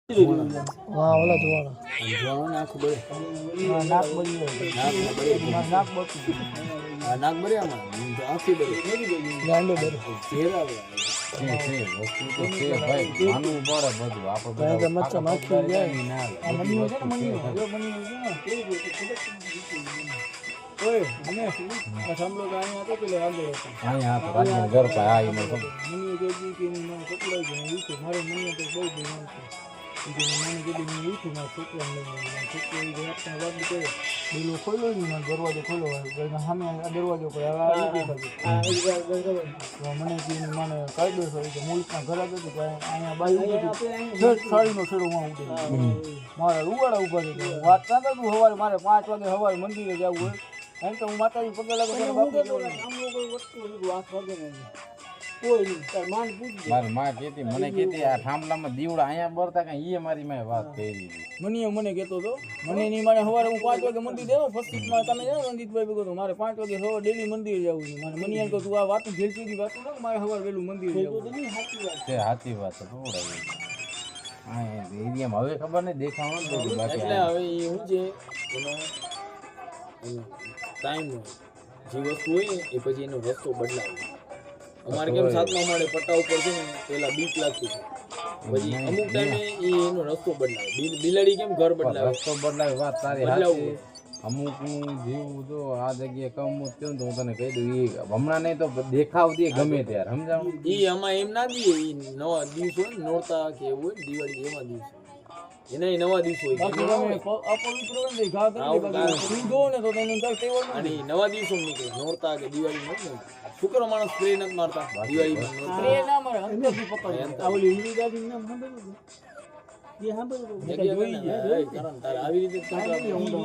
વાહ ઓલા જોવાના નાક બળે નાક બળી નાક બળી નાક બળે આમાં આખી બળે ગાંડો બળી ચહેરા વસ્તુ તો છે ભાઈ માનવું પડે બધું આપણે તો મચ્છા માખી જાય ના મની છે ને મની જો મની છે ને ઓય મને આ સાંભળો કે અહીંયા હતો પેલો આગળ હતો અહીંયા તો રાજ્ય ઘર પર આ એમાં તો મની જે દી કે મને પકડાઈ ગયો વીખો મારે મની તો બહુ બહુ નામ છે કે મને જે દી વીખો મારા છોકરાને છોકરો એ આપણા વાત કરે બેલો ખોલ્યો ને મારો દરવાજો ખોલ્યો હોય સામે આ દરવાજો પર આ મને કે મને કાયદો છે કે મુલકના ઘર આગળ તો અહીંયા બાઈ સાડીનો છેડો માં ઉડે મારા રૂવાડા ઉભા છે વાત ના કરું સવારે મારે 5 વાગે સવારે મંદિરે જવું હોય એમ તો હું માતાજી પગે લાગુ મારા બાપુ આમ કોઈ વસ્તુ નથી વાત વગે નહીં કોઈ નહીં તાર માન પૂછ મારી માં કહેતી મને કહેતી આ ઠામલામાં દીવડા અહીંયા બરતા કઈ એ મારી મેં વાત કરી મને કહેતો હતો મને નહીં મારે સવારે હું 5 વાગે મંદિર દેવો ફસ્ટમાં તમે જાઓ રંજીતભાઈ ભેગો તો મારે 5 વાગે સવારે ડેલી મંદિરે જવું છે મને મને એમ કહું તું આ વાતું જેલસીની વાતું ને મારે સવારે વહેલું મંદિરે જવું તો નહીં સાચી વાત છે સાચી વાત છે થોડા હા એરિયામાં હવે ખબર નહીં દેખાવાનું જ બધું બાકી એટલે હવે એ શું છે એનો ટાઈમ જે વસ્તુ હોય ને એ પછી એનો રસ્તો બદલાવે અમારે કેમ સાતમા માળે પટ્ટા ઉપર છે ને પેલા બીક લાગતી છે પછી અમુક ટાઈમે એનો રસ્તો બદલાવે બિલાડી કેમ ઘર બદલાવે રસ્તો બદલાવે વાત તારી બદલાવું અમુક હું જીવું તો આ જગ્યાએ કમું થયું તો હું તને કહી દઉં એ હમણાં નહીં તો દેખાવ દે ગમે ત્યારે સમજાવું એ આમાં એમ ના દઈએ એ નવા દિવસ હોય ને નોરતા કે એવું હોય ને દિવાળી એમાં દિવસ એના નવા દિવસ હોય બાકી તમે અપવિત્ર હોય ને ઘા કરી બાકી દો ને તો તેને અંદર કેવળ અને નવા દિવસો નીકળે નોરતા કે દિવાળી નથી શુક્ર માણસ સ્પ્રે નથી મારતા દિવાળીમાં સ્પ્રે ના મારે અંદરથી પકડે આ ઓલી હિન્દુ દાદી નામ સાંભળ્યું જે સાંભળ્યું કારણ તારે આવી રીતે ઊંડો